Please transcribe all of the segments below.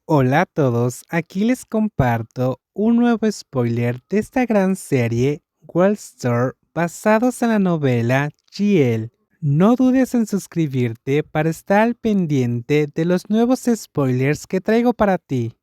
Hola a todos, aquí les comparto un nuevo spoiler de esta gran serie World Store basados en la novela GL. No dudes en suscribirte para estar al pendiente de los nuevos spoilers que traigo para ti.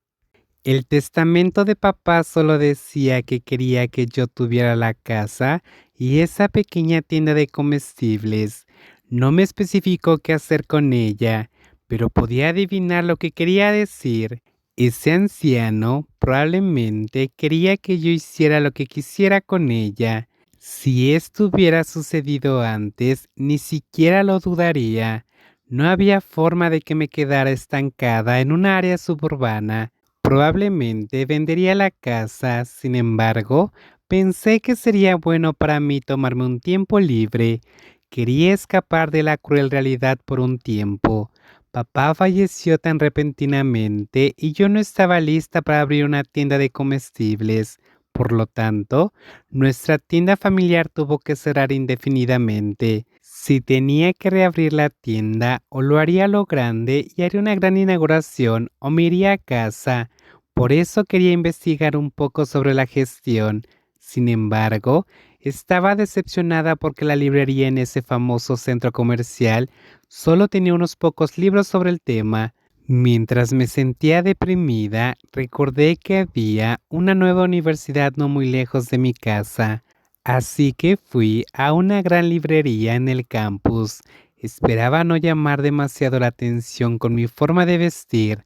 El testamento de papá solo decía que quería que yo tuviera la casa y esa pequeña tienda de comestibles. No me especificó qué hacer con ella, pero podía adivinar lo que quería decir. Ese anciano probablemente quería que yo hiciera lo que quisiera con ella. Si esto hubiera sucedido antes, ni siquiera lo dudaría. No había forma de que me quedara estancada en un área suburbana. Probablemente vendería la casa, sin embargo, pensé que sería bueno para mí tomarme un tiempo libre. Quería escapar de la cruel realidad por un tiempo. Papá falleció tan repentinamente y yo no estaba lista para abrir una tienda de comestibles. Por lo tanto, nuestra tienda familiar tuvo que cerrar indefinidamente. Si tenía que reabrir la tienda, o lo haría a lo grande y haría una gran inauguración, o me iría a casa. Por eso quería investigar un poco sobre la gestión. Sin embargo, estaba decepcionada porque la librería en ese famoso centro comercial solo tenía unos pocos libros sobre el tema. Mientras me sentía deprimida, recordé que había una nueva universidad no muy lejos de mi casa, así que fui a una gran librería en el campus. Esperaba no llamar demasiado la atención con mi forma de vestir.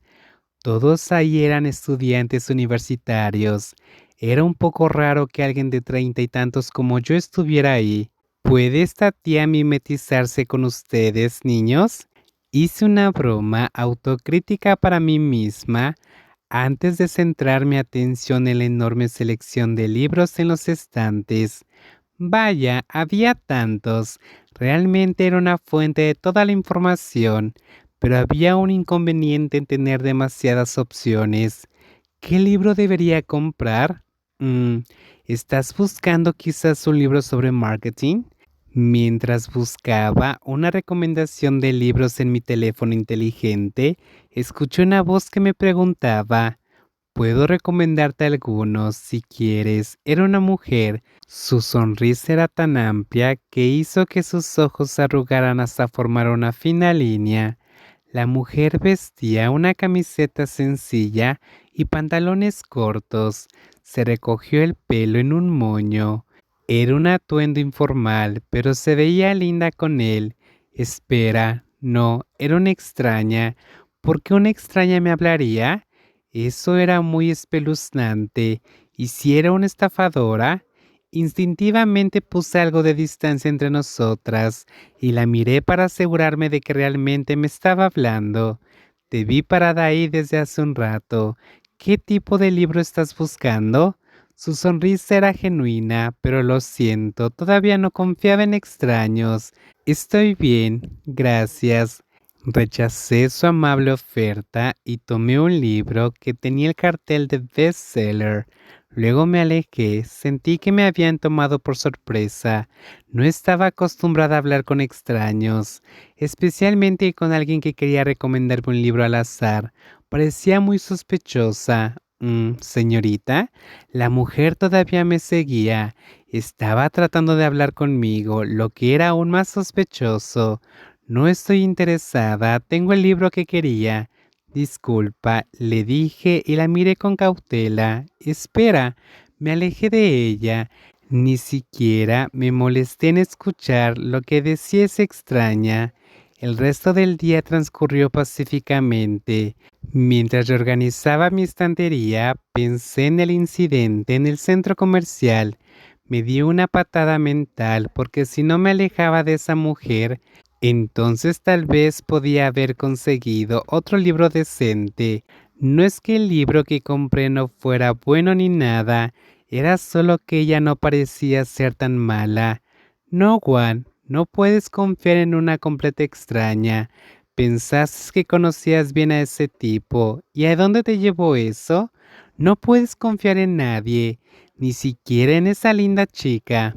Todos ahí eran estudiantes universitarios. Era un poco raro que alguien de 30 y tantos como yo estuviera ahí. ¿Puede esta tía mimetizarse con ustedes, niños? Hice una broma autocrítica para mí misma antes de centrar mi atención en la enorme selección de libros en los estantes. Vaya, había tantos. Realmente era una fuente de toda la información, pero había un inconveniente en tener demasiadas opciones. ¿Qué libro debería comprar? Mm, ¿Estás buscando quizás un libro sobre marketing? Mientras buscaba una recomendación de libros en mi teléfono inteligente, escuché una voz que me preguntaba, ¿puedo recomendarte algunos si quieres? Era una mujer. Su sonrisa era tan amplia que hizo que sus ojos se arrugaran hasta formar una fina línea. La mujer vestía una camiseta sencilla y pantalones cortos. Se recogió el pelo en un moño. Era un atuendo informal, pero se veía linda con él. Espera, no, era una extraña. ¿Por qué una extraña me hablaría? Eso era muy espeluznante. ¿Y si era una estafadora? Instintivamente puse algo de distancia entre nosotras y la miré para asegurarme de que realmente me estaba hablando. Te vi parada ahí desde hace un rato. ¿Qué tipo de libro estás buscando? Su sonrisa era genuina, pero lo siento, todavía no confiaba en extraños. Estoy bien, gracias. Rechacé su amable oferta y tomé un libro que tenía el cartel de bestseller. Luego me alejé, sentí que me habían tomado por sorpresa. No estaba acostumbrada a hablar con extraños, especialmente con alguien que quería recomendarme un libro al azar. Parecía muy sospechosa. Señorita, la mujer todavía me seguía. Estaba tratando de hablar conmigo, lo que era aún más sospechoso. No estoy interesada, tengo el libro que quería. Disculpa, le dije y la miré con cautela. Espera, me alejé de ella. Ni siquiera me molesté en escuchar lo que decía esa extraña. El resto del día transcurrió pacíficamente. Mientras reorganizaba mi estantería, pensé en el incidente en el centro comercial. Me dio una patada mental porque si no me alejaba de esa mujer, entonces tal vez podía haber conseguido otro libro decente. No es que el libro que compré no fuera bueno ni nada, era solo que ella no parecía ser tan mala. No, Juan, no puedes confiar en una completa extraña. Pensaste que conocías bien a ese tipo. ¿Y a dónde te llevó eso? No puedes confiar en nadie, ni siquiera en esa linda chica.